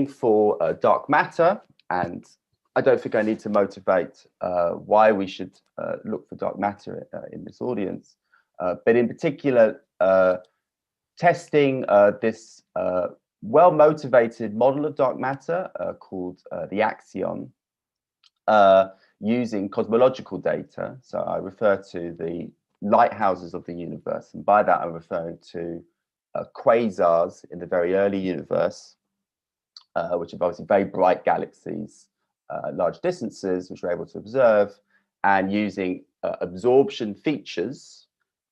for dark matter, and I don't think I need to motivate why we should look for dark matter in this audience, but in particular, testing this well-motivated model of dark matter called the axion using cosmological data. So I refer to the lighthouses of the universe, and by that I'm referring to quasars in the very early universe, which are obviously very bright galaxies, large distances, which we're able to observe, and using absorption features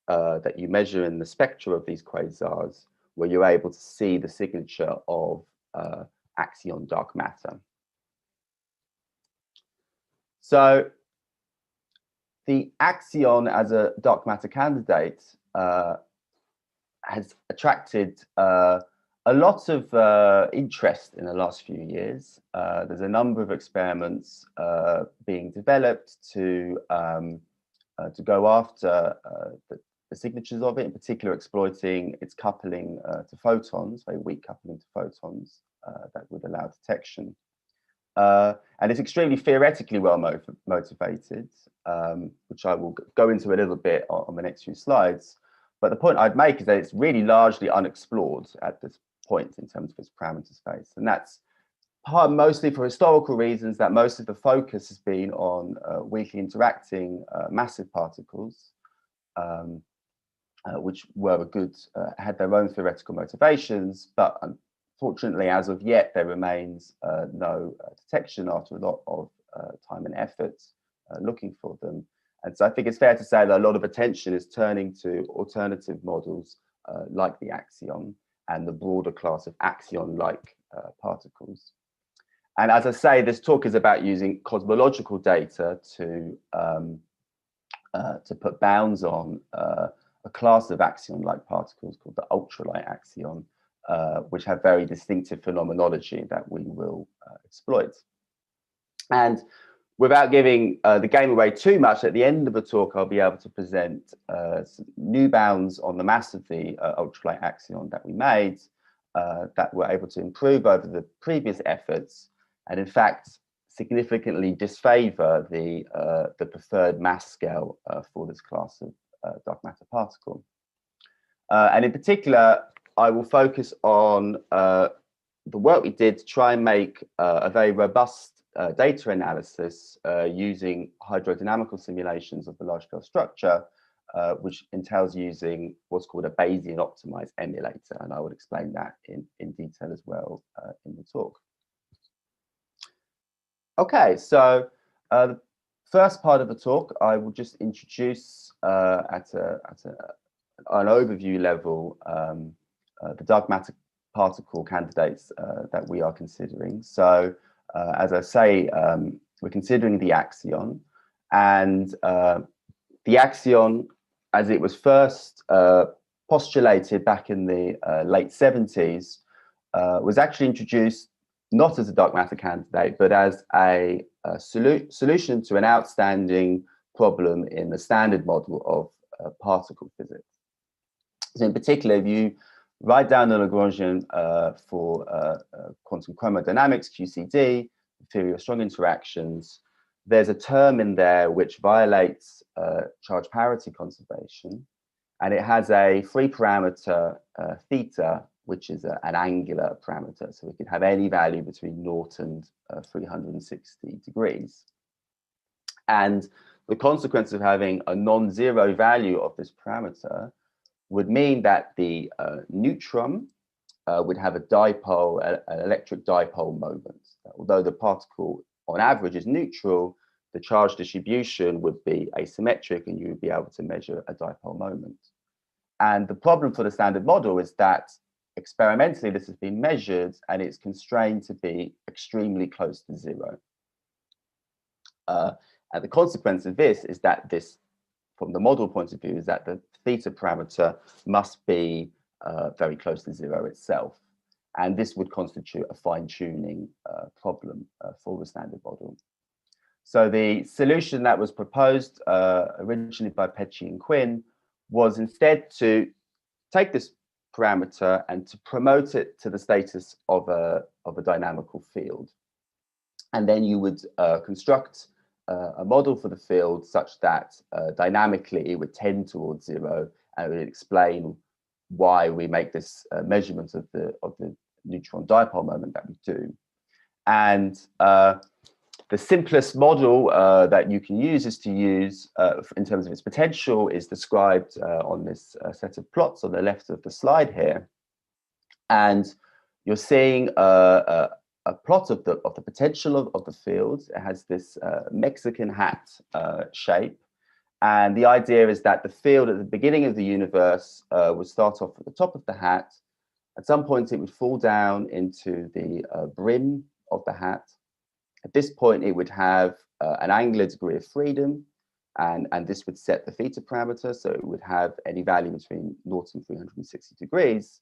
that you measure in the spectra of these quasars, where you're able to see the signature of axion dark matter. So the axion as a dark matter candidate has attracted a lot of interest in the last few years. There's a number of experiments being developed to go after the signatures of it, in particular exploiting its coupling to photons, very weak coupling to photons that would allow detection. And it's extremely theoretically well motivated, which I will go into a little bit on the next few slides. But the point I'd make is that it's really largely unexplored at this point in terms of its parameter space. And that's mostly for historical reasons, that most of the focus has been on weakly interacting massive particles, which were had their own theoretical motivations, but unfortunately, as of yet, there remains no detection after a lot of time and effort looking for them. And so I think it's fair to say that a lot of attention is turning to alternative models like the axion and the broader class of axion-like particles. And as I say, this talk is about using cosmological data to put bounds on a class of axion-like particles called the ultralight axion, which have very distinctive phenomenology that we will exploit. And without giving the game away too much, at the end of the talk, I'll be able to present some new bounds on the mass of the ultralight axion that we made that were able to improve over the previous efforts, and in fact, significantly disfavor the preferred mass scale for this class of dark matter particle. And in particular, I will focus on the work we did to try and make a very robust data analysis using hydrodynamical simulations of the large-scale structure, which entails using what's called a Bayesian optimized emulator. And I will explain that in detail as well in the talk. Okay, so the first part of the talk, I will just introduce at an overview level the dark matter particle candidates that we are considering. So as I say, we're considering the axion, and the axion, as it was first postulated back in the late 70s, was actually introduced not as a dark matter candidate, but as a solution to an outstanding problem in the standard model of particle physics. So in particular, if you write down the Lagrangian for quantum chromodynamics, QCD, theory of strong interactions, there's a term in there which violates charge parity conservation, and it has a free parameter theta, which is an angular parameter. So we can have any value between 0 and 360 degrees. And the consequence of having a non-zero value of this parameter would mean that the neutron would have a dipole, an electric dipole moment. Although the particle on average is neutral, the charge distribution would be asymmetric and you would be able to measure a dipole moment. And the problem for the standard model is that experimentally this has been measured and it's constrained to be extremely close to zero. And the consequence of this is that this, from the model point of view, is that the theta parameter must be very close to zero itself. And this would constitute a fine-tuning problem for the standard model. So the solution that was proposed originally by Pecci and Quinn was instead to take this parameter and to promote it to the status of a dynamical field. And then you would construct a model for the field such that dynamically it would tend towards zero, and it would explain why we make this measurement of the neutron dipole moment that we do. And the simplest model that you can use is to use, in terms of its potential, is described on this set of plots on the left of the slide here. And you're seeing a plot of the potential of the field. It has this Mexican hat shape. And the idea is that the field at the beginning of the universe would start off at the top of the hat. At some point, it would fall down into the brim of the hat. At this point, it would have an angular degree of freedom, and this would set the theta parameter. So it would have any value between 0 and 360 degrees.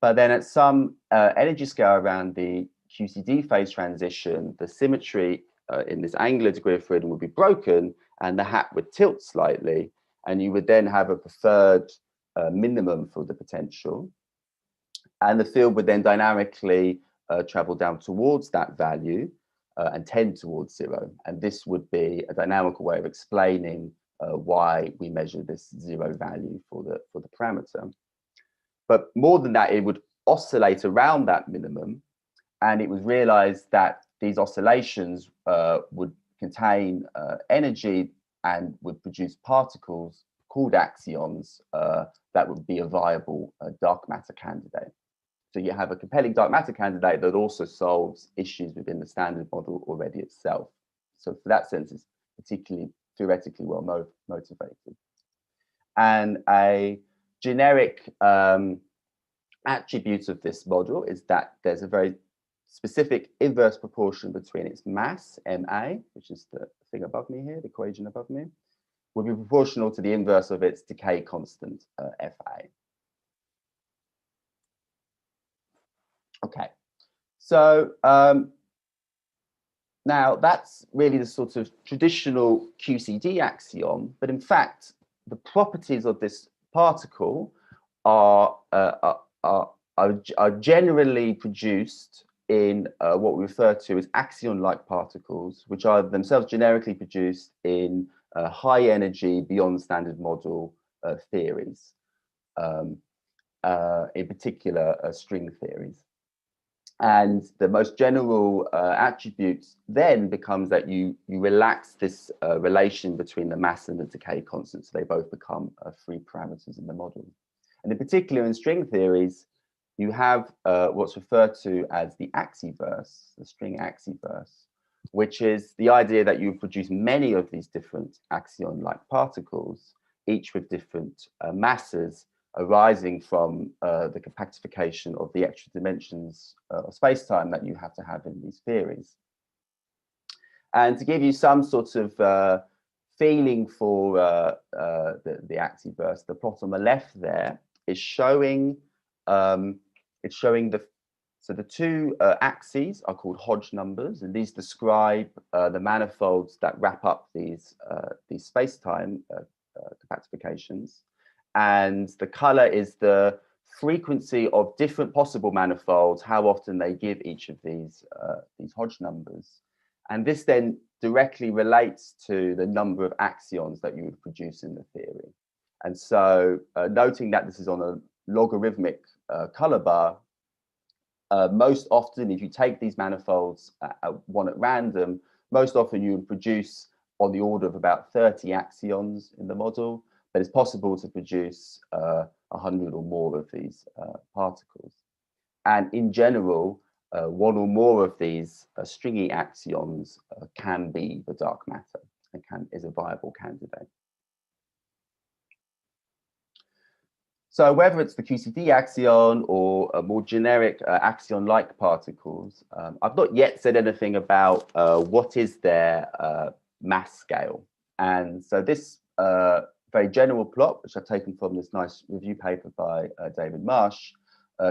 But then at some energy scale around the QCD phase transition, the symmetry in this angular degree of freedom would be broken, and the hat would tilt slightly, and you would then have a preferred minimum for the potential. And the field would then dynamically travel down towards that value and tend towards zero. And this would be a dynamical way of explaining why we measure this zero value for the parameter. But more than that, it would oscillate around that minimum. And it was realized that these oscillations would contain energy and would produce particles called axions that would be a viable dark matter candidate. So you have a compelling dark matter candidate that also solves issues within the standard model already itself. So for that sense, it's particularly theoretically well motivated. And a generic attribute of this model is that there's a very specific inverse proportion between its mass, ma, which is the thing above me here, the equation above me, will be proportional to the inverse of its decay constant, fa. Okay, so now that's really the sort of traditional QCD axion, but in fact, the properties of this particle are generally produced in what we refer to as axion-like particles, which are themselves generically produced in high energy beyond standard model theories, in particular string theories. And the most general attribute then becomes that you relax this relation between the mass and the decay constant, so they both become free parameters in the model. And in particular, in string theories, you have what's referred to as the axiverse, the string axiverse, which is the idea that you produce many of these different axion-like particles, each with different masses, arising from the compactification of the extra dimensions of space-time that you have to have in these theories. And to give you some sort of feeling for the axiverse, the plot on the left there is showing the two axes are called Hodge numbers, and these describe the manifolds that wrap up these space-time compactifications. And the color is the frequency of different possible manifolds, how often they give each of these Hodge numbers. And this then directly relates to the number of axions that you would produce in the theory. And so noting that this is on a logarithmic color bar, most often, if you take these manifolds one at random, most often you would produce on the order of about 30 axions in the model. But it's possible to produce 100 or more of these particles. And in general, one or more of these stringy axions can be the dark matter and is a viable candidate. So whether it's the QCD axion or a more generic axion-like particles, I've not yet said anything about what is their mass scale. And so this very general plot, which I've taken from this nice review paper by David Marsh,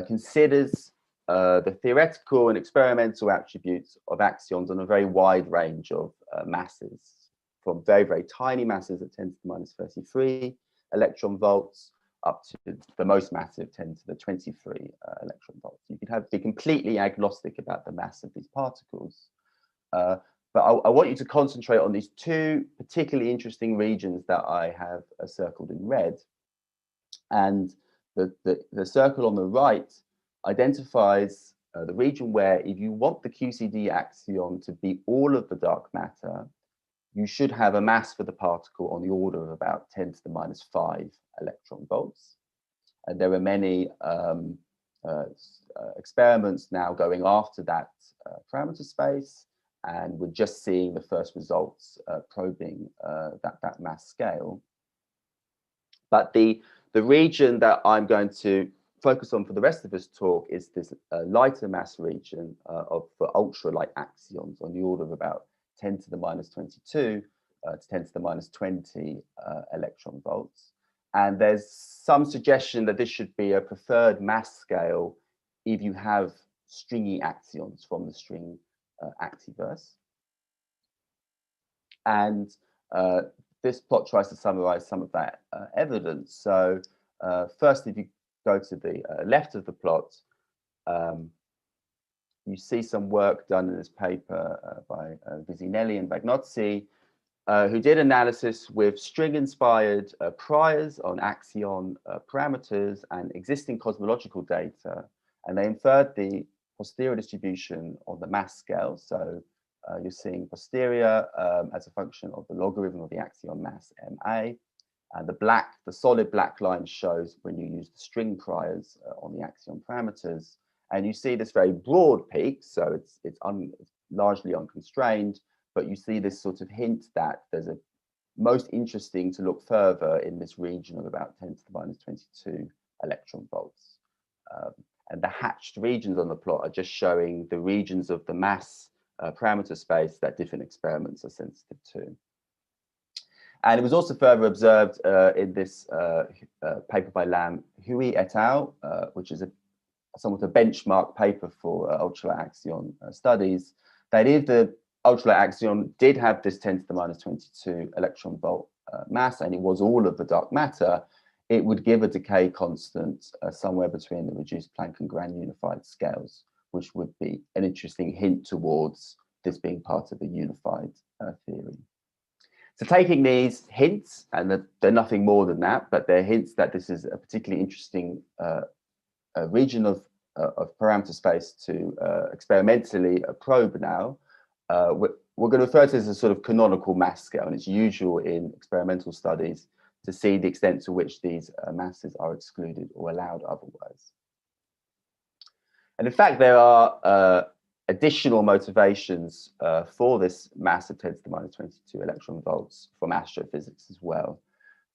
considers the theoretical and experimental attributes of axions on a very wide range of masses, from very, very tiny masses at 10⁻³ electron volts, up to the most massive 10 to the 23 electron volts. You could be completely agnostic about the mass of these particles. But I want you to concentrate on these two particularly interesting regions that I have circled in red. And the circle on the right identifies the region where, if you want the QCD axion to be all of the dark matter, you should have a mass for the particle on the order of about 10 to the minus 5 electron volts. And there are many experiments now going after that parameter space, and we're just seeing the first results probing that mass scale. But the region that I'm going to focus on for the rest of this talk is this lighter mass region for ultralight axions on the order of about 10 to the minus 22 to 10 to the minus 20 electron volts. And there's some suggestion that this should be a preferred mass scale if you have stringy axions from the string axiverse. And this plot tries to summarize some of that evidence. So first, if you go to the left of the plot, you see some work done in this paper by Visinelli and Bagnozzi, who did analysis with string-inspired priors on axion parameters and existing cosmological data, and they inferred the posterior distribution on the mass scale. So you're seeing posterior as a function of the logarithm of the axion mass ma, and the solid black line shows when you use the string priors on the axion parameters, and you see this very broad peak. So it's largely unconstrained, but you see this sort of hint that there's most interesting to look further in this region of about 10 to the minus 22 electron volts. And the hatched regions on the plot are just showing the regions of the mass parameter space that different experiments are sensitive to. And it was also further observed in this paper by Lam Hui et al., which is somewhat a benchmark paper for ultralight axion studies, that if the ultralight axion did have this 10 to the minus 22 electron volt mass, and it was all of the dark matter, it would give a decay constant somewhere between the reduced Planck and grand unified scales, which would be an interesting hint towards this being part of a unified theory. So taking these hints, and they're nothing more than that, but they're hints that this is a particularly interesting region of parameter space to experimentally probe now, we're going to refer to this as a sort of canonical mass scale, and it's usual in experimental studies to see the extent to which these masses are excluded or allowed otherwise. And in fact, there are additional motivations for this mass of 10 to the minus 22 electron volts from astrophysics as well.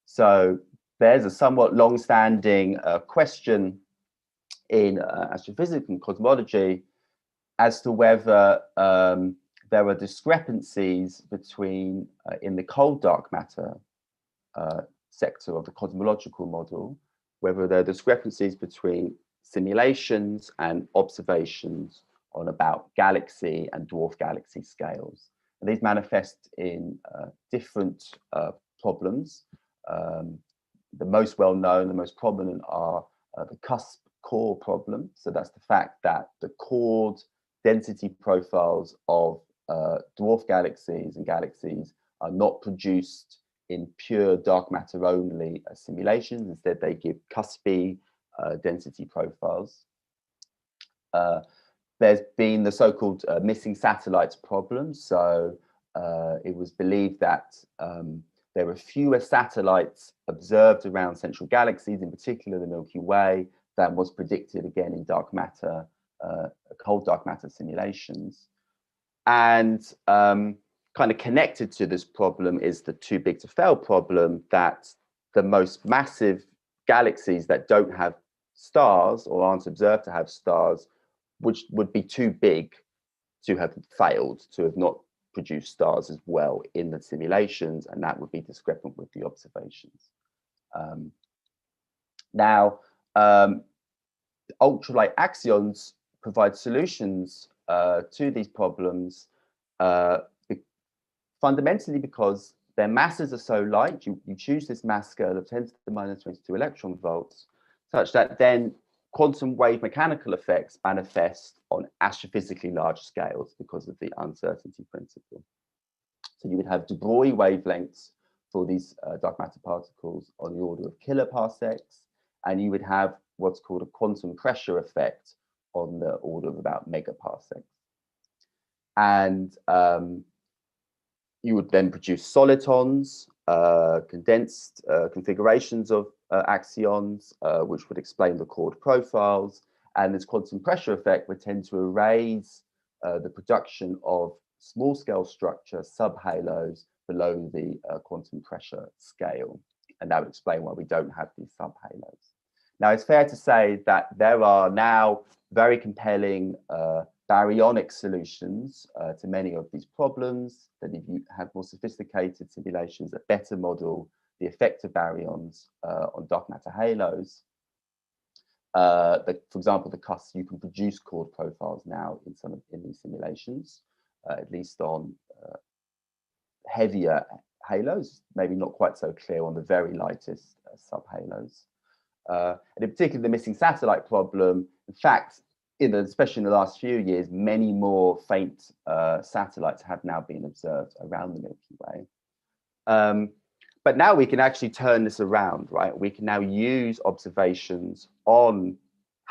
So there's a somewhat long-standing question in astrophysics and cosmology as to whether there are discrepancies between, in the cold dark matter sector of the cosmological model, whether there are discrepancies between simulations and observations on about galaxy and dwarf galaxy scales. And these manifest in different problems. The most well-known, the most prominent are the cusp core problem. So that's the fact that the chord density profiles of dwarf galaxies and galaxies are not produced in pure dark matter only simulations. Instead, they give cuspy density profiles. There's been the so-called missing satellites problem. So it was believed that there were fewer satellites observed around central galaxies, in particular the Milky Way, than was predicted again in dark matter, cold dark matter simulations. And kind of connected to this problem is the too big to fail problem, that the most massive galaxies that don't have stars or aren't observed to have stars, which would be too big to have failed, to have not produced stars as well in the simulations, and that would be discrepant with the observations. Now, ultralight axions provide solutions to these problems, fundamentally because their masses are so light, you choose this mass scale of 10 to the minus 22 electron volts, such that then quantum wave mechanical effects manifest on astrophysically large scales because of the uncertainty principle. So you would have de Broglie wavelengths for these dark matter particles on the order of kiloparsecs, and you would have what's called a quantum pressure effect on the order of about megaparsecs. And you would then produce solitons, condensed configurations of axions, which would explain the chord profiles. And this quantum pressure effect would tend to erase the production of small-scale structure subhalos below the quantum pressure scale. And that would explain why we don't have these subhalos. Now, it's fair to say that there are now very compelling baryonic solutions to many of these problems, that if you have more sophisticated simulations that better model the effect of baryons on dark matter halos, for example, you can produce chord profiles now in these simulations, at least on heavier halos, maybe not quite so clear on the very lightest subhalos. And in particular, the missing satellite problem, in fact, especially in the last few years, many more faint satellites have now been observed around the Milky Way. But now we can actually turn this around, right? We can now use observations on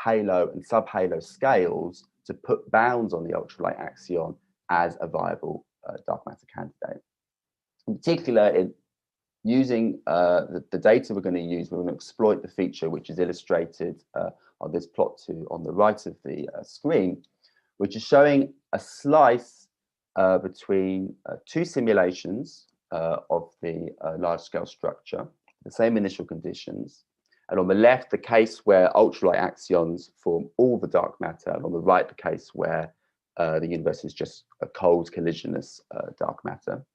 halo and subhalo scales to put bounds on the ultralight axion as a viable dark matter candidate. In particular, in using the data we're going to use, we're going to exploit the feature which is illustrated on this plot on the right of the screen, which is showing a slice between two simulations of the large-scale structure, the same initial conditions. And on the left, the case where ultralight axions form all the dark matter, and on the right, the case where the universe is just a cold collisionless dark matter.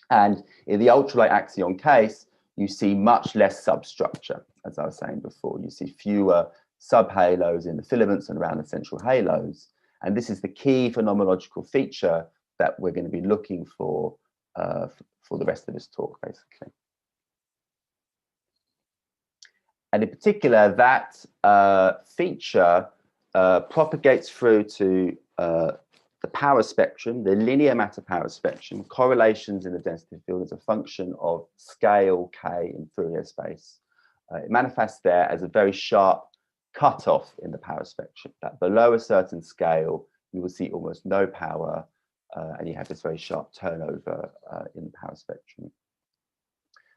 And in the ultralight axion case, you see much less substructure, as I was saying before. You see fewer subhalos in the filaments and around the central halos. And this is the key phenomenological feature that we're going to be looking for the rest of this talk, basically. And in particular, that feature propagates through to the power spectrum, the linear matter power spectrum, correlations in the density field as a function of scale k in Fourier space. It manifests there as a very sharp cutoff in the power spectrum, that below a certain scale, you will see almost no power, and you have this very sharp turnover in the power spectrum.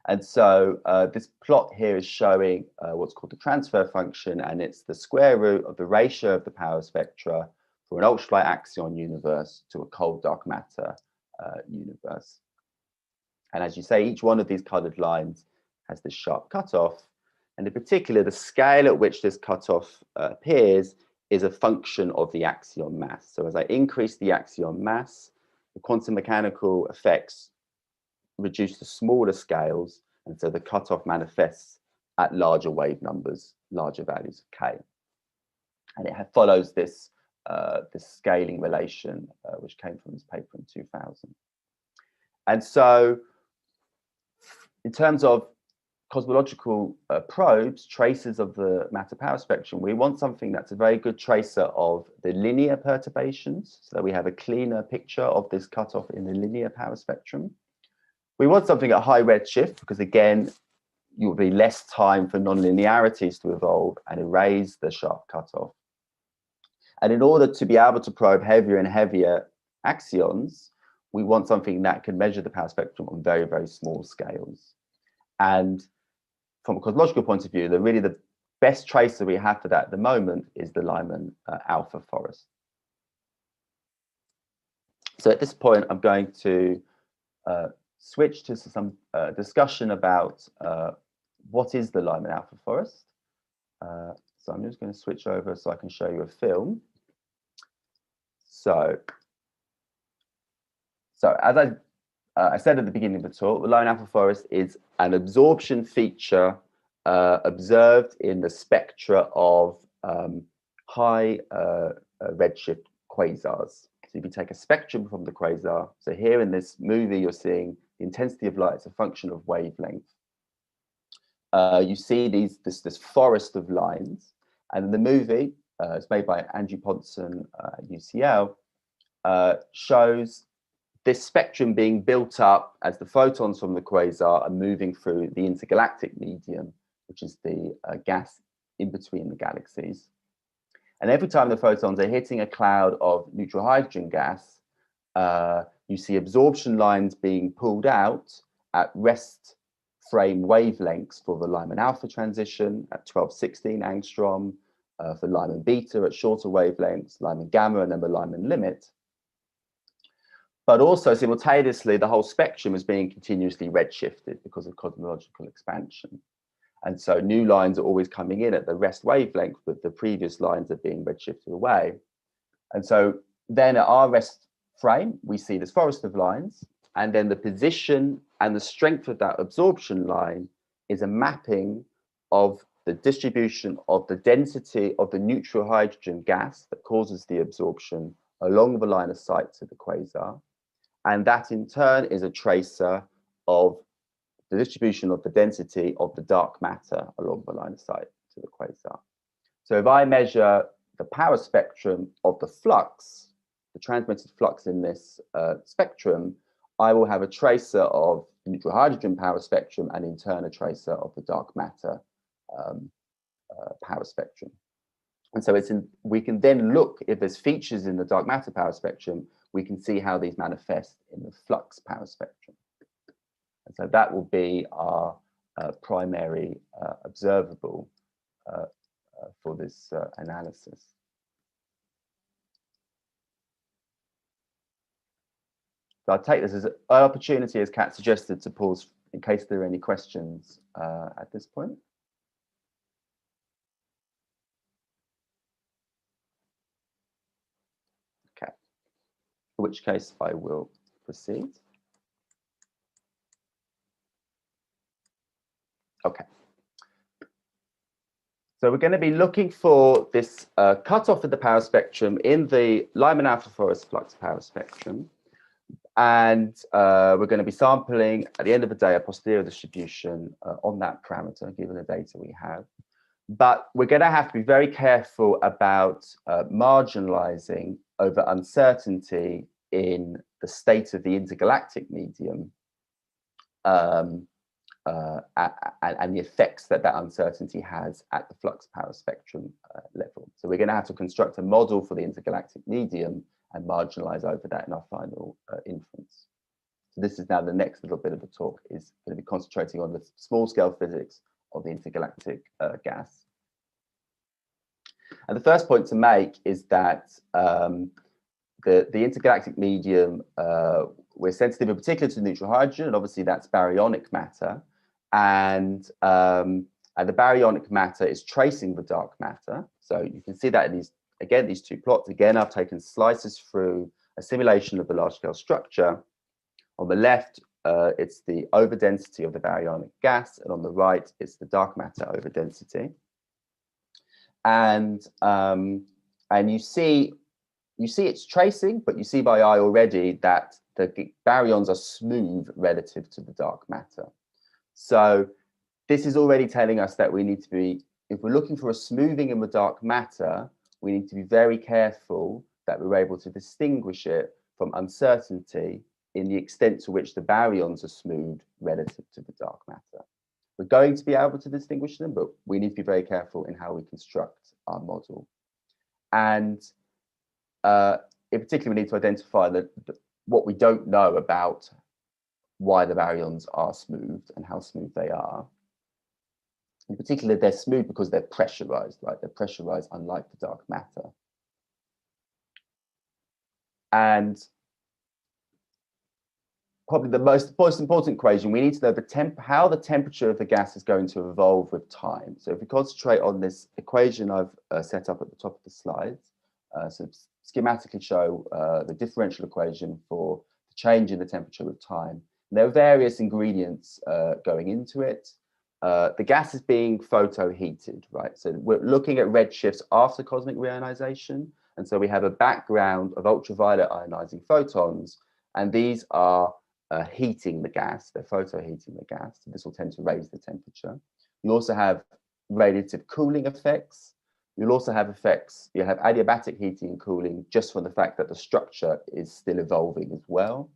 And so this plot here is showing what's called the transfer function, and it's the square root of the ratio of the power spectra for an ultralight axion universe to a cold dark matter universe. And as you say, each one of these colored lines has this sharp cutoff. And in particular, the scale at which this cutoff appears is a function of the axion mass. So as I increase the axion mass, the quantum mechanical effects reduce to smaller scales, and so the cutoff manifests at larger wave numbers, larger values of k. And it follows this scaling relation, which came from this paper in 2000. And so in terms of cosmological probes, tracers of the matter power spectrum, we want something that's a very good tracer of the linear perturbations, so that we have a cleaner picture of this cutoff in the linear power spectrum. We want something at high redshift, because again, you will be less time for nonlinearities to evolve and erase the sharp cutoff. And in order to be able to probe heavier and heavier axions, we want something that can measure the power spectrum on very, very small scales. And from a cosmological point of view, really the best tracer we have for that at the moment is the Lyman-alpha forest. So at this point, I'm going to switch to some discussion about what is the Lyman-alpha forest. So I'm just going to switch over so I can show you a film. So as I said at the beginning of the talk, the Lyman-alpha forest is an absorption feature observed in the spectra of high redshift quasars. So if you take a spectrum from the quasar, so here in this movie, you're seeing the intensity of light is a function of wavelength. You see this forest of lines, and the movie, it's made by Andrew Ponson at UCL, shows this spectrum being built up as the photons from the quasar are moving through the intergalactic medium, which is the gas in between the galaxies. And every time the photons are hitting a cloud of neutral hydrogen gas, you see absorption lines being pulled out at rest frame wavelengths for the Lyman-alpha transition at 1216 angstrom, for Lyman beta at shorter wavelengths, Lyman gamma, and then the Lyman limit. But also simultaneously, the whole spectrum is being continuously redshifted because of cosmological expansion. And so new lines are always coming in at the rest wavelength, but the previous lines are being redshifted away. And so then at our rest frame, we see this forest of lines, and then the position and the strength of that absorption line is a mapping of the distribution of the density of the neutral hydrogen gas that causes the absorption along the line of sight to the quasar. And that in turn is a tracer of the distribution of the density of the dark matter along the line of sight to the quasar. So if I measure the power spectrum of the flux, the transmitted flux in this spectrum, I will have a tracer of the neutral hydrogen power spectrum and in turn a tracer of the dark matter power spectrum. And so we can then look, if there's features in the dark matter power spectrum, we can see how these manifest in the flux power spectrum. And so that will be our primary observable for this analysis. So I'll take this as an opportunity, as Kat suggested, to pause in case there are any questions at this point. Okay, in which case I will proceed. Okay. So we're going to be looking for this cutoff of the power spectrum in the Lyman-alpha forest flux power spectrum. And we're going to be sampling, at the end of the day, a posterior distribution on that parameter, given the data we have. But we're going to have to be very careful about marginalizing over uncertainty in the state of the intergalactic medium and the effects that that uncertainty has at the flux power spectrum level. So we're going to have to construct a model for the intergalactic medium and marginalize over that in our final inference. So this is now the next little bit of the talk, is going to be concentrating on the small scale physics of the intergalactic gas. And the first point to make is that the intergalactic medium, we're sensitive in particular to neutral hydrogen, and obviously that's baryonic matter. And the baryonic matter is tracing the dark matter. So you can see that in these, again, these two plots. Again, I've taken slices through a simulation of the large scale structure. On the left, it's the overdensity of the baryonic gas, and on the right, it's the dark matter overdensity. And you see it's tracing, but you see by eye already that the baryons are smooth relative to the dark matter. So this is already telling us that we need to be, if we're looking for a smoothing in the dark matter, we need to be very careful that we're able to distinguish it from uncertainty in the extent to which the baryons are smooth relative to the dark matter. We're going to be able to distinguish them, but we need to be very careful in how we construct our model. And in particular, we need to identify what we don't know about why the baryons are smooth and how smooth they are. In particular, they're smooth because they're pressurized, right? They're pressurized unlike the dark matter. And probably the most important equation, we need to know how the temperature of the gas is going to evolve with time. So if we concentrate on this equation I've set up at the top of the slides, so schematically show the differential equation for the change in the temperature with time. And there are various ingredients going into it. The gas is being photoheated, right? So we're looking at redshifts after cosmic reionization. And so we have a background of ultraviolet ionizing photons, and these are heating the gas, they're photoheating the gas. So this will tend to raise the temperature. You also have radiative cooling effects. You'll also have effects, you have adiabatic heating and cooling just from the fact that the structure is still evolving as well.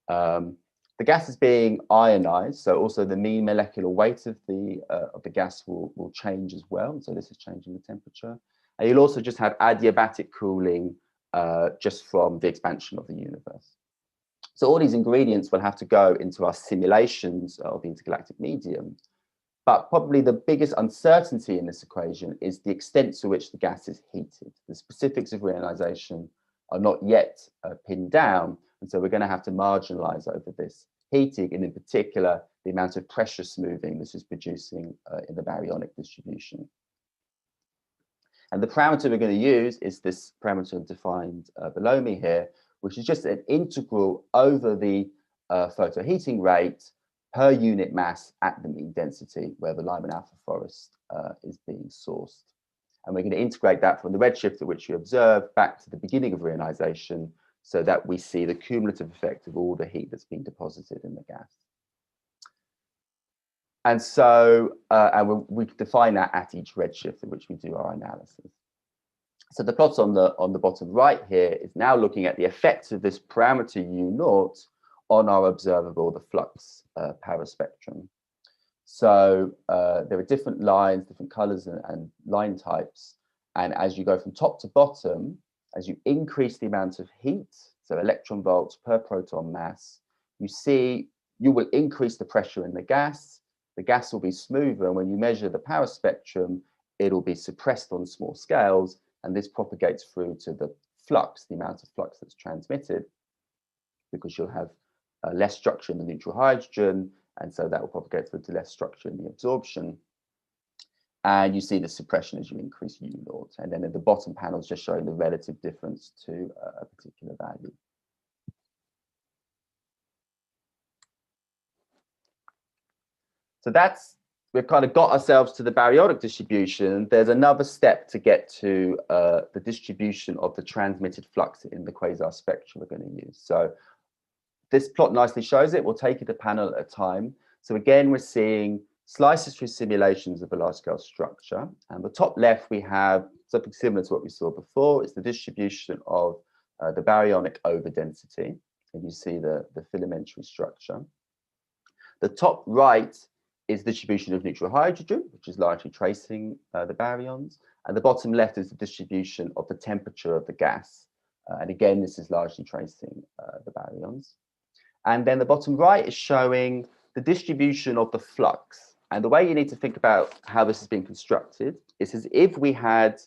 The gas is being ionized, so also the mean molecular weight of the gas will change as well. So this is changing the temperature. And you'll also just have adiabatic cooling just from the expansion of the universe. So all these ingredients will have to go into our simulations of the intergalactic medium. But probably the biggest uncertainty in this equation is the extent to which the gas is heated. The specifics of reionization are not yet pinned down. And so we're going to have to marginalize over this heating, and in particular, the amount of pressure smoothing this is producing in the baryonic distribution. And the parameter we're going to use is this parameter defined below me here, which is just an integral over the photoheating rate per unit mass at the mean density where the Lyman-alpha forest is being sourced. And we're going to integrate that from the redshift at which we observe back to the beginning of reionization so that we see the cumulative effect of all the heat that's been deposited in the gas. And so we define that at each redshift at which we do our analysis. So the plot on the bottom right here is now looking at the effects of this parameter U0 on our observable, the flux power spectrum. So there are different lines, different colors and line types. And as you go from top to bottom, as you increase the amount of heat, so electron volts per proton mass, you will increase the pressure in the gas will be smoother. And when you measure the power spectrum, it'll be suppressed on small scales. And this propagates through to the flux, the amount of flux that's transmitted, because you'll have less structure in the neutral hydrogen, and so that will propagate through to less structure in the absorption. And you see the suppression as you increase U0. And then at the bottom panel is just showing the relative difference to a particular value. So we've kind of got ourselves to the baryonic distribution. There's another step to get to the distribution of the transmitted flux in the quasar spectrum we're going to use. So this plot nicely shows it. We'll take it a panel at a time. So again, we're seeing slices through simulations of a large-scale structure. And the top left, we have something similar to what we saw before. It's the distribution of the baryonic overdensity. And you see the filamentary structure. The top right is the distribution of neutral hydrogen, which is largely tracing the baryons. And the bottom left is the distribution of the temperature of the gas. And again, this is largely tracing the baryons. And then the bottom right is showing the distribution of the flux. And the way you need to think about how this has been constructed is as if we had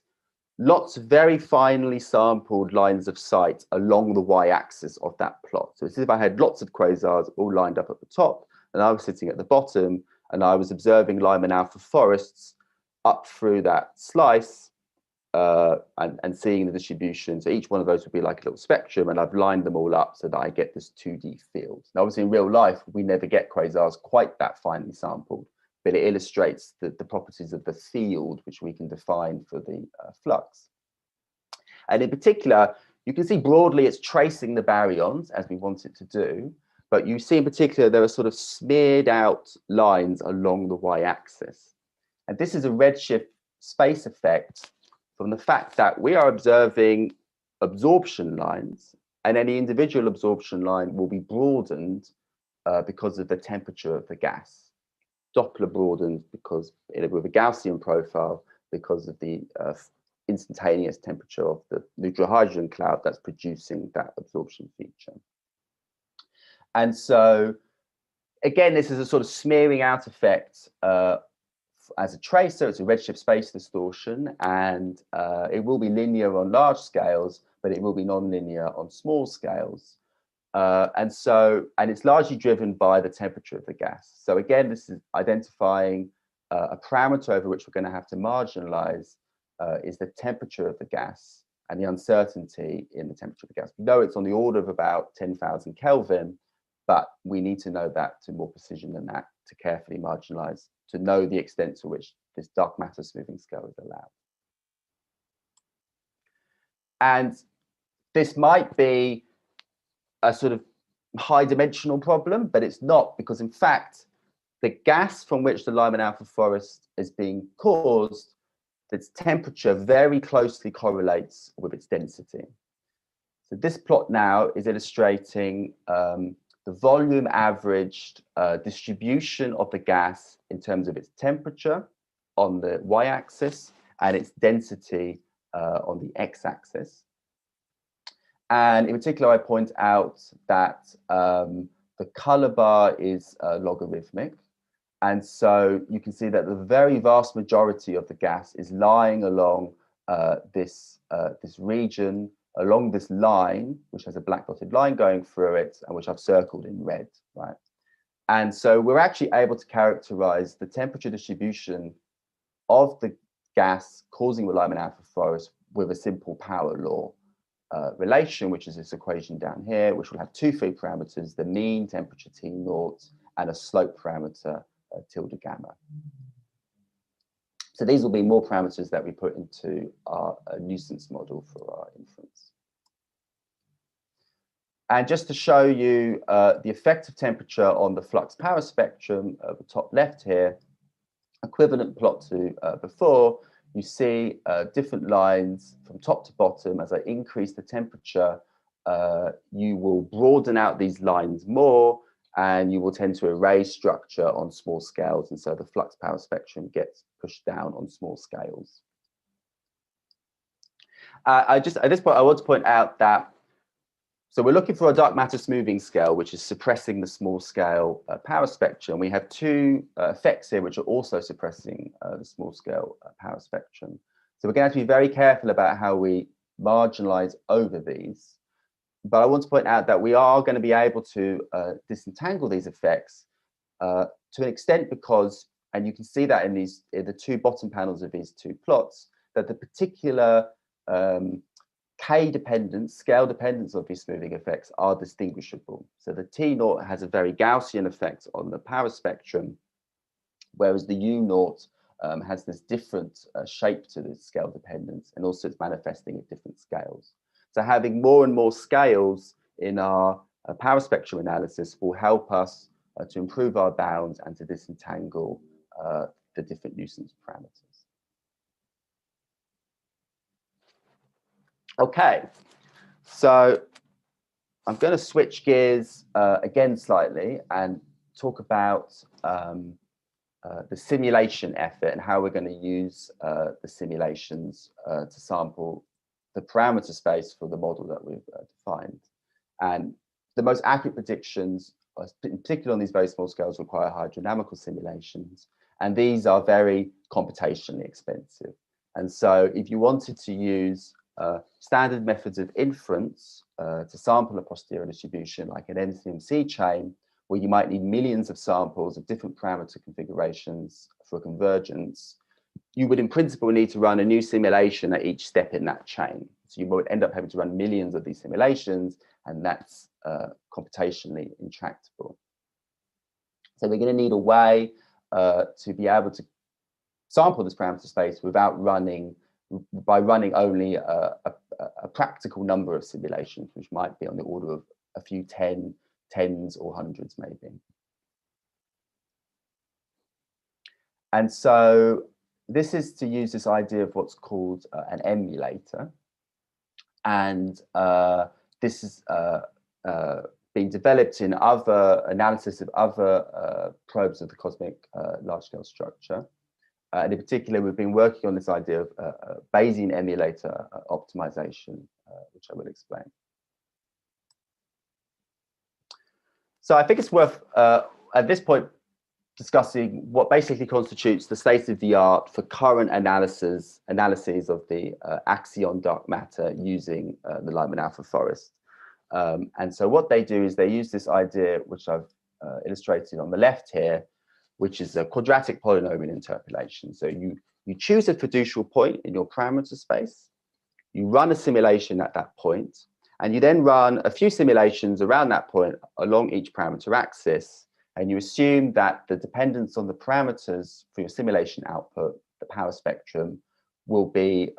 lots of very finely sampled lines of sight along the y-axis of that plot. So it's as if I had lots of quasars all lined up at the top, and I was sitting at the bottom, and I was observing Lyman-alpha forests up through that slice and seeing the distribution. So each one of those would be like a little spectrum, and I've lined them all up so that I get this 2D field. Now, obviously, in real life, we never get quasars quite that finely sampled, but it illustrates the properties of the field which we can define for the flux. And in particular, you can see broadly it's tracing the baryons as we want it to do, but you see in particular there are sort of smeared out lines along the y-axis. And this is a redshift space effect from the fact that we are observing absorption lines, and any individual absorption line will be broadened because of the temperature of the gas. Doppler broadens because with a Gaussian profile because of the instantaneous temperature of the neutral hydrogen cloud that's producing that absorption feature. And so, again, this is a sort of smearing out effect as a tracer. It's a redshift space distortion, and it will be linear on large scales, but it will be non-linear on small scales. And it's largely driven by the temperature of the gas. So again, this is identifying a parameter over which we're going to have to marginalize is the temperature of the gas and the uncertainty in the temperature of the gas. We know it's on the order of about 10,000 Kelvin, but we need to know that to more precision than that to carefully marginalize, to know the extent to which this dark matter smoothing scale is allowed. And this might be a sort of high dimensional problem, but it's not, because in fact, the gas from which the Lyman-alpha forest is being caused, its temperature very closely correlates with its density. So this plot now is illustrating the volume averaged distribution of the gas in terms of its temperature on the y-axis and its density on the x-axis. And in particular, I point out that the color bar is logarithmic. And so you can see that the very vast majority of the gas is lying along this region, along this line, which has a black dotted line going through it, and which I've circled in red, right? And so we're actually able to characterize the temperature distribution of the gas causing the Lyman-alpha forest with a simple power law relation, which is this equation down here, which will have two free parameters, the mean temperature T naught and a slope parameter tilde gamma. So these will be more parameters that we put into our nuisance model for our inference. And just to show you the effect of temperature on the flux power spectrum at the top left here, equivalent plot to before, you see different lines from top to bottom. As I increase the temperature, you will broaden out these lines more, and you will tend to erase structure on small scales. And so the flux power spectrum gets pushed down on small scales. At this point, I want to point out that, so we're looking for a dark matter smoothing scale, which is suppressing the small scale power spectrum. We have two effects here, which are also suppressing the small scale power spectrum. So we're going to have to be very careful about how we marginalize over these. But I want to point out that we are going to be able to disentangle these effects to an extent because, and you can see that in the two bottom panels of these two plots, that the particular K dependence, scale dependence of these smoothing effects are distinguishable. So the T naught has a very Gaussian effect on the power spectrum, whereas the U naught has this different shape to the scale dependence, and also it's manifesting at different scales. So having more and more scales in our power spectrum analysis will help us to improve our bounds and to disentangle the different nuisance parameters. Okay, so I'm going to switch gears again slightly and talk about the simulation effort and how we're going to use the simulations to sample the parameter space for the model that we've defined. And the most accurate predictions, in particular on these very small scales, require hydrodynamical simulations. And these are very computationally expensive. And so if you wanted to use standard methods of inference to sample a posterior distribution like an NCMC chain, where you might need millions of samples of different parameter configurations for convergence, you would in principle need to run a new simulation at each step in that chain. So you would end up having to run millions of these simulations, and that's computationally intractable. So we're going to need a way to be able to sample this parameter space without running, by running only a practical number of simulations, which might be on the order of a few tens or hundreds maybe. And so this is to use this idea of what's called an emulator. And this is being developed in other analysis of other probes of the cosmic large-scale structure. And in particular, we've been working on this idea of Bayesian emulator optimization, which I will explain. So I think it's worth, at this point, discussing what basically constitutes the state of the art for current analyses of the axion dark matter using the Lyman-alpha forest. And so what they do is they use this idea, which I've illustrated on the left here, which is a quadratic polynomial interpolation. So you choose a fiducial point in your parameter space, you run a simulation at that point, and you then run a few simulations around that point along each parameter axis, and you assume that the dependence on the parameters for your simulation output, the power spectrum, will be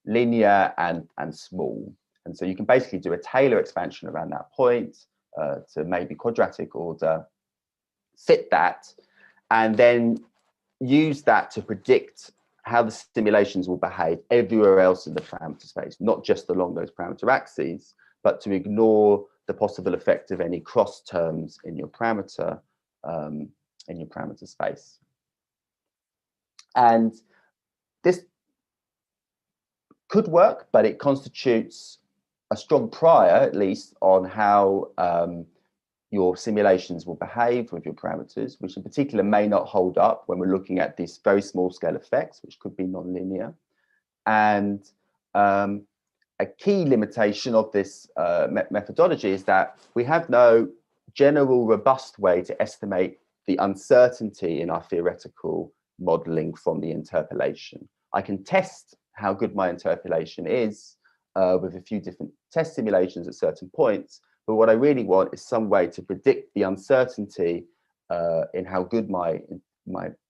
linear and small. And so you can basically do a Taylor expansion around that point, to maybe quadratic order, fit that, and then use that to predict how the simulations will behave everywhere else in the parameter space, not just along those parameter axes, but to ignore the possible effect of any cross terms in your parameter space. And this could work, but it constitutes a strong prior, at least, on how your simulations will behave with your parameters, which in particular may not hold up when we're looking at these very small scale effects, which could be nonlinear. And a key limitation of this methodology is that we have no general robust way to estimate the uncertainty in our theoretical modeling from the interpolation. I can test how good my interpolation is with a few different test simulations at certain points, but what I really want is some way to predict the uncertainty in how good my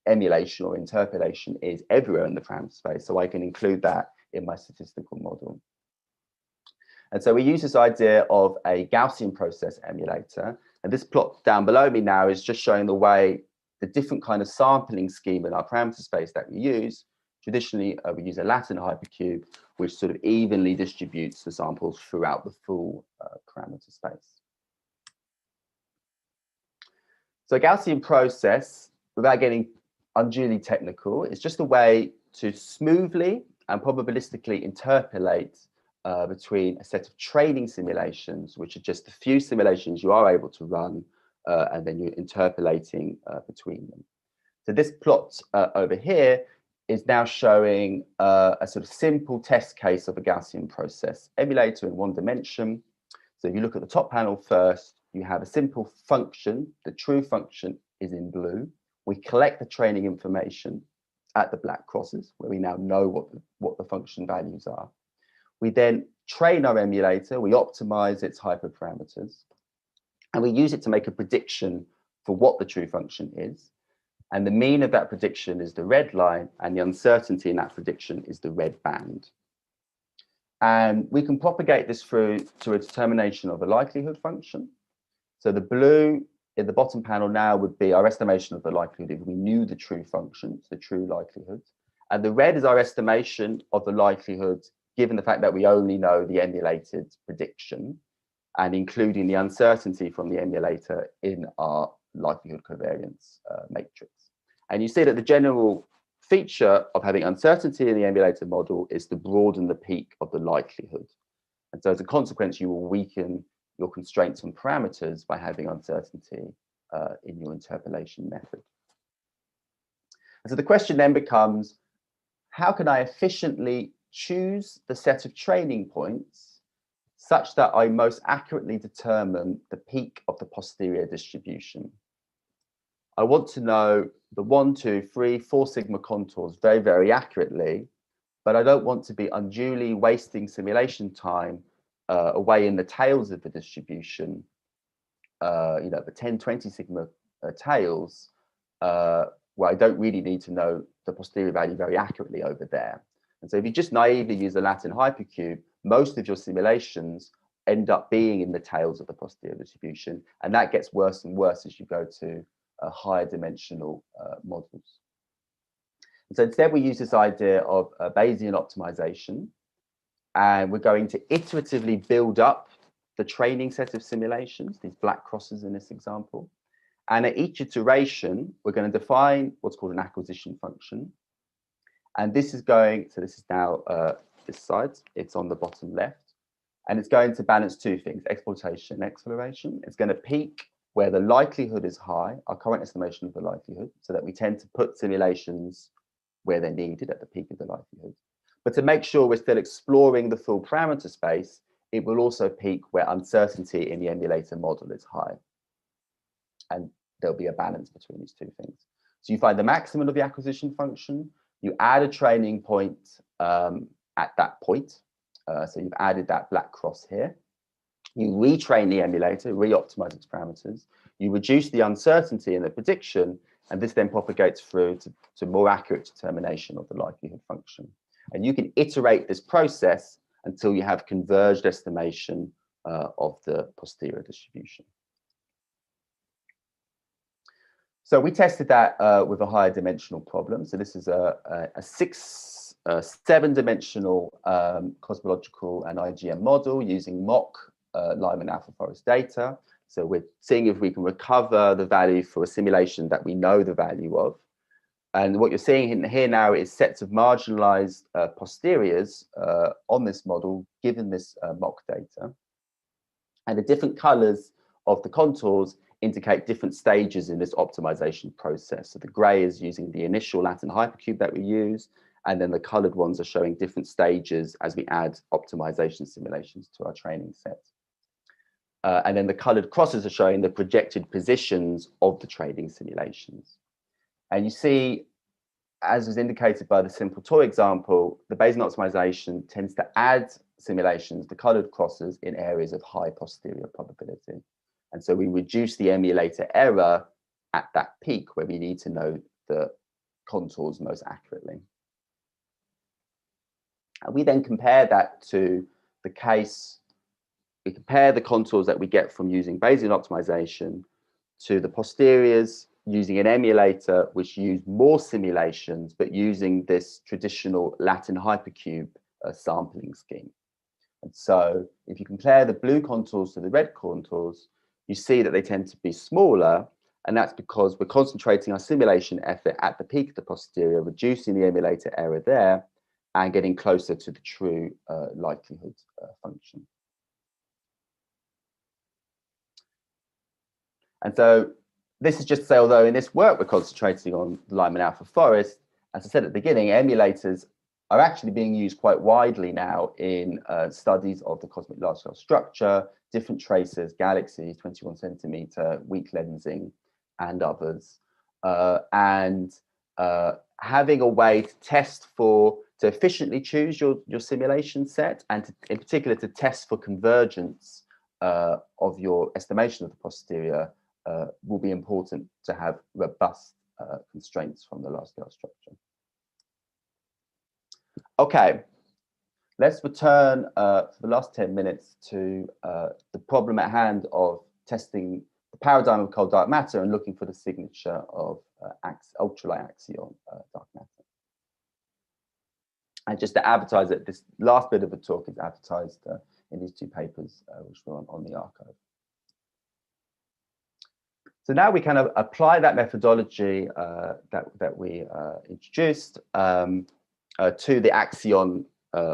emulation or interpolation is everywhere in the parameter space, so I can include that in my statistical model. And so we use this idea of a Gaussian process emulator, and this plot down below me now is just showing the way the different kind of sampling scheme in our parameter space that we use. Traditionally, we use a Latin hypercube, which sort of evenly distributes the samples throughout the full parameter space. So a Gaussian process, without getting unduly technical, is just a way to smoothly and probabilistically interpolate between a set of training simulations, which are just a few simulations you are able to run, and then you're interpolating between them. So this plot over here is now showing a sort of simple test case of a Gaussian process emulator in one dimension. So if you look at the top panel first, you have a simple function. The true function is in blue. We collect the training information at the black crosses, where we now know what the function values are. We then train our emulator, we optimize its hyperparameters, and we use it to make a prediction for what the true function is. And the mean of that prediction is the red line, and the uncertainty in that prediction is the red band. And we can propagate this through to a determination of a likelihood function. So the blue in the bottom panel now would be our estimation of the likelihood if we knew the true function, the true likelihood. And the red is our estimation of the likelihood given the fact that we only know the emulated prediction and including the uncertainty from the emulator in our likelihood covariance matrix. And you see that the general feature of having uncertainty in the emulator model is to broaden the peak of the likelihood. And so as a consequence, you will weaken your constraints on parameters by having uncertainty in your interpolation method. And so the question then becomes, how can I efficiently choose the set of training points such that I most accurately determine the peak of the posterior distribution? I want to know the 1, 2, 3, 4 sigma contours very, very accurately, but I don't want to be unduly wasting simulation time away in the tails of the distribution, the 10, 20 sigma tails, where I don't really need to know the posterior value very accurately over there. And so if you just naively use a Latin hypercube, most of your simulations end up being in the tails of the posterior distribution, and that gets worse and worse as you go to higher dimensional models. And so instead we use this idea of Bayesian optimization, and we're going to iteratively build up the training set of simulations, these black crosses in this example. And at each iteration, we're going to define what's called an acquisition function. And this is going, so this is now this side, it's on the bottom left. And it's going to balance two things, exploitation and acceleration. It's going to peak where the likelihood is high, our current estimation of the likelihood, so that we tend to put simulations where they're needed at the peak of the likelihood. But to make sure we're still exploring the full parameter space, it will also peak where uncertainty in the emulator model is high. And there'll be a balance between these two things. So you find the maximum of the acquisition function, you add a training point at that point. So you've added that black cross here. You retrain the emulator, re-optimize its parameters. You reduce the uncertainty in the prediction, and this then propagates through to more accurate determination of the likelihood function. And you can iterate this process until you have converged estimation of the posterior distribution. So we tested that with a higher dimensional problem. So this is a 7-dimensional cosmological and IGM model using mock Lyman-alpha forest data. So we're seeing if we can recover the value for a simulation that we know the value of. And what you're seeing here now is sets of marginalized posteriors on this model, given this mock data. And the different colors of the contours indicate different stages in this optimization process. So the gray is using the initial Latin hypercube that we use, and then the colored ones are showing different stages as we add optimization simulations to our training set. And then the colored crosses are showing the projected positions of the training simulations. And you see, as was indicated by the simple toy example, the Bayesian optimization tends to add simulations, the colored crosses, in areas of high posterior probability. And so we reduce the emulator error at that peak where we need to know the contours most accurately. And we then compare that to the case, we compare the contours that we get from using Bayesian optimization to the posteriors using an emulator which use more simulations, but using this traditional Latin hypercube sampling scheme. And so if you compare the blue contours to the red contours, you see that they tend to be smaller, and that's because we're concentrating our simulation effort at the peak of the posterior, reducing the emulator error there, and getting closer to the true likelihood function. And so this is just to say, although in this work we're concentrating on the Lyman-alpha forest, as I said at the beginning, emulators are actually being used quite widely now in studies of the cosmic large-scale structure, different tracers, galaxies, 21 centimeter, weak lensing, and others. Having a way to test to efficiently choose your simulation set, and in particular to test for convergence of your estimation of the posterior will be important to have robust constraints from the large-scale structure. Okay, let's return for the last 10 minutes to the problem at hand of testing the paradigm of cold dark matter and looking for the signature of ultralight axion dark matter. And just to advertise it, this last bit of the talk is advertised in these two papers, which were on the archive. So now we kind of apply that methodology that we introduced to the axion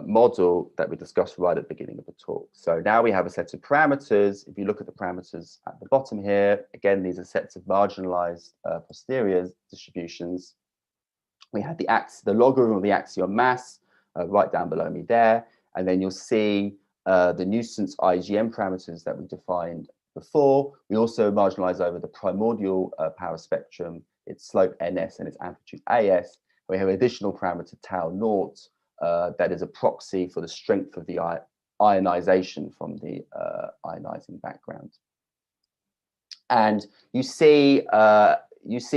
model that we discussed right at the beginning of the talk. So now we have a set of parameters. If you look at the parameters at the bottom here, again, these are sets of marginalized posterior distributions. We have the logarithm of the axion mass right down below me there. And then you'll see the nuisance IGM parameters that we defined before. We also marginalize over the primordial power spectrum, its slope ns and its amplitude as. We have an additional parameter tau naught that is a proxy for the strength of the ionization from the ionizing background. And you see a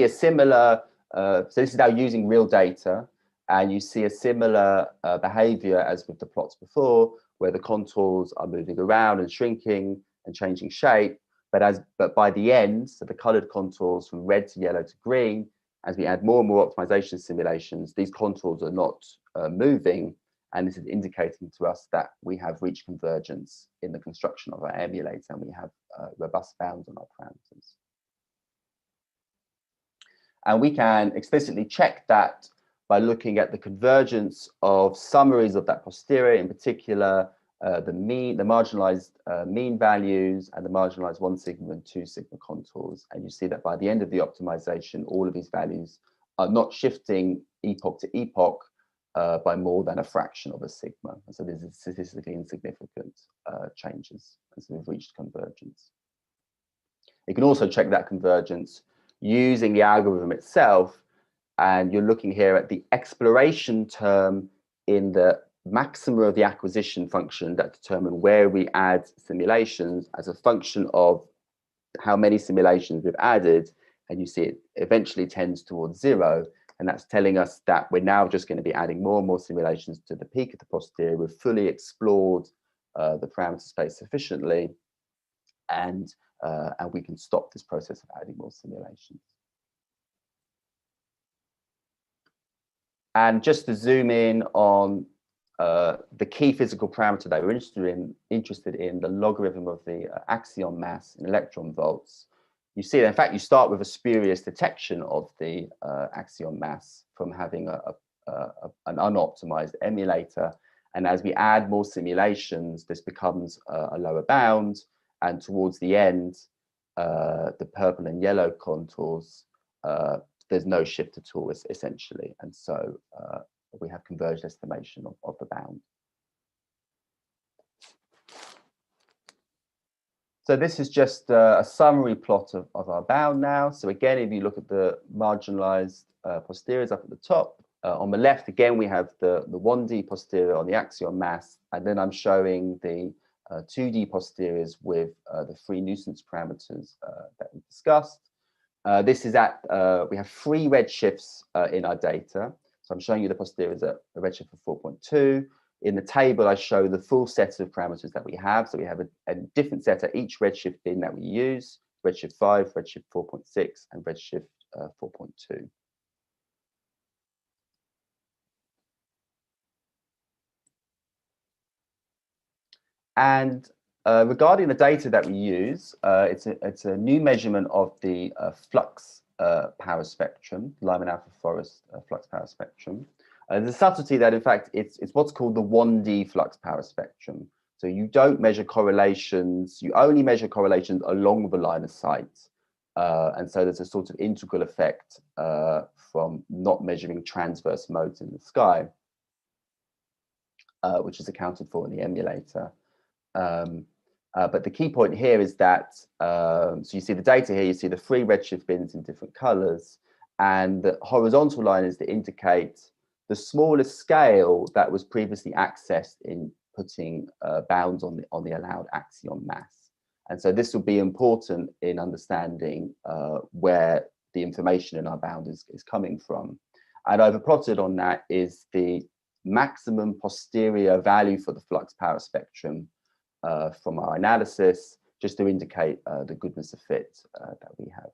similar, so this is now using real data, and you see a similar behavior as with the plots before, where the contours are moving around and shrinking and changing shape, but by the end, so the colored contours from red to yellow to green, as we add more and more optimization simulations, these contours are not moving, and this is indicating to us that we have reached convergence in the construction of our emulator, and we have robust bounds on our parameters. And we can explicitly check that by looking at the convergence of summaries of that posterior, in particular, the marginalized mean values and the marginalized 1 sigma and 2 sigma contours. And you see that by the end of the optimization, all of these values are not shifting epoch to epoch by more than a fraction of a sigma. And so this is statistically insignificant changes, and so we've reached convergence. You can also check that convergence using the algorithm itself, and you're looking here at the exploration term in the maxima of the acquisition function that determine where we add simulations as a function of how many simulations we've added, and you see it eventually tends towards 0, and that's telling us that we're now just going to be adding more and more simulations to the peak of the posterior. We've fully explored the parameter space sufficiently, and we can stop this process of adding more simulations. And just to zoom in on the key physical parameter that we're interested in, the logarithm of the axion mass in electron volts. You see that, in fact, you start with a spurious detection of the axion mass from having an unoptimized emulator. And as we add more simulations, this becomes a lower bound. And towards the end, the purple and yellow contours, there's no shift at all, essentially. And so we have converged estimation of the bound. So this is just a summary plot of our bound now. So again, if you look at the marginalized posteriors up at the top, on the left, again, we have the 1D posterior on the axion mass, and then I'm showing the 2D posteriors with the three nuisance parameters that we discussed. This is at, we have 3 redshifts in our data. So I'm showing you the posteriors at a redshift of 4.2. In the table, I show the full set of parameters that we have. So we have a different set at each redshift bin that we use: redshift 5, redshift 4.6, and redshift 4.2. And regarding the data that we use, it's a new measurement of the flux power spectrum, Lyman-alpha forest flux power spectrum. The subtlety that, in fact, it's what's called the 1D flux power spectrum. So you don't measure correlations, you only measure correlations along the line of sight. And so there's a sort of integral effect from not measuring transverse modes in the sky, which is accounted for in the emulator. But the key point here is that, so you see the data here, you see the 3 redshift bins in different colors, and the horizontal line is to indicate the smallest scale that was previously accessed in putting bounds on the allowed axion mass. And so this will be important in understanding where the information in our bound is coming from. And I've plotted on that is the maximum posterior value for the flux power spectrum from our analysis, just to indicate the goodness of fit that we have.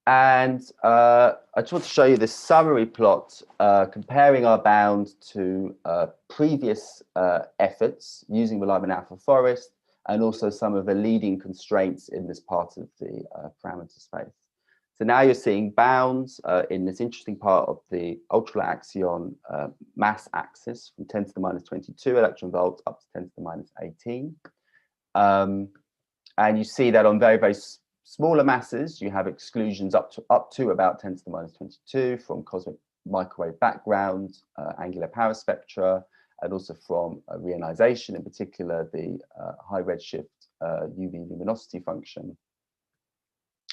And I just want to show you this summary plot comparing our bound to previous efforts using the Lyman-alpha forest, and also some of the leading constraints in this part of the parameter space. So now you're seeing bounds in this interesting part of the ultra axion mass axis from 10 to the minus 22 electron volts up to 10 to the minus 18. And you see that on very, very smaller masses, you have exclusions up to about 10 to the minus 22 from cosmic microwave background, angular power spectra, and also from reionization, in particular the high redshift UV luminosity function.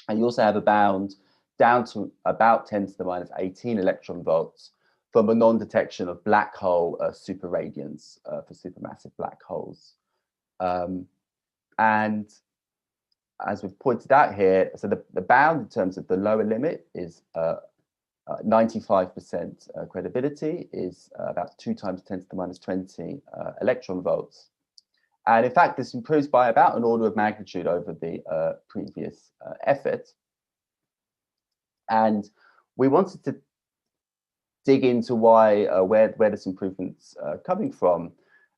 And you also have a bound down to about 10 to the minus 18 electron volts from a non-detection of black hole superradiance for supermassive black holes. And as we've pointed out here, so the bound in terms of the lower limit is 95% credibility, is about 2 times 10 to the minus 20 electron volts. And in fact, this improves by about an order of magnitude over the previous effort. And we wanted to dig into why, where this improvement's coming from.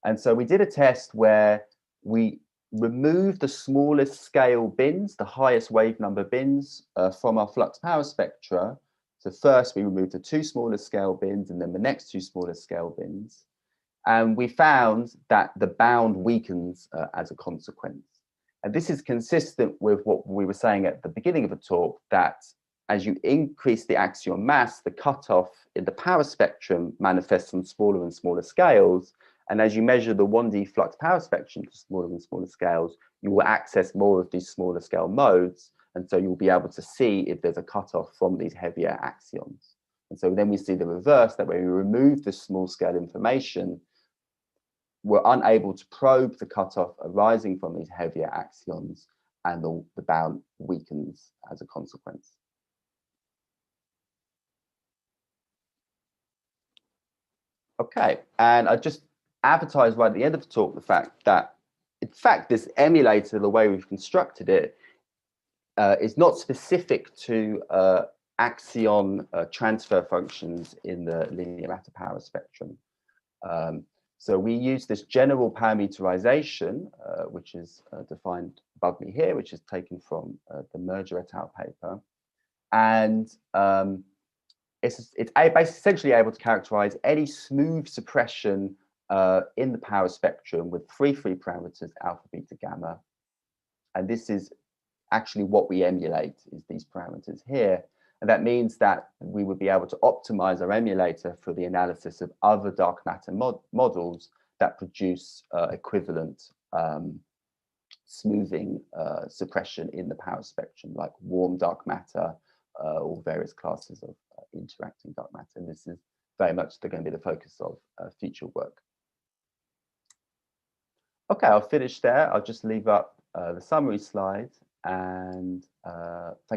And so we did a test where we removed the smallest scale bins, the highest wave number bins from our flux power spectra. So first we removed the 2 smallest scale bins and then the next 2 smallest scale bins. And we found that the bound weakens as a consequence. And this is consistent with what we were saying at the beginning of the talk, that as you increase the axion mass, the cutoff in the power spectrum manifests on smaller and smaller scales. And as you measure the 1D flux power spectrum to smaller and smaller scales, you will access more of these smaller scale modes. And so you'll be able to see if there's a cutoff from these heavier axions. And so then we see the reverse, that when we remove the small scale information, we're unable to probe the cutoff arising from these heavier axions, and the bound weakens as a consequence. Okay, and I just advertised right at the end of the talk the fact that, in fact, this emulator, the way we've constructed it, is not specific to axion transfer functions in the linear matter power spectrum. So we use this general parameterization, which is defined above me here, which is taken from the Merger et al. Paper. And it's basically essentially able to characterize any smooth suppression in the power spectrum with three free parameters, alpha, beta, gamma. And this is actually what we emulate, is these parameters here. And that means that we would be able to optimize our emulator for the analysis of other dark matter models that produce equivalent smoothing suppression in the power spectrum, like warm dark matter or various classes of interacting dark matter. And this is very much going to be the focus of future work. Okay, I'll finish there. I'll just leave up the summary slide, and thank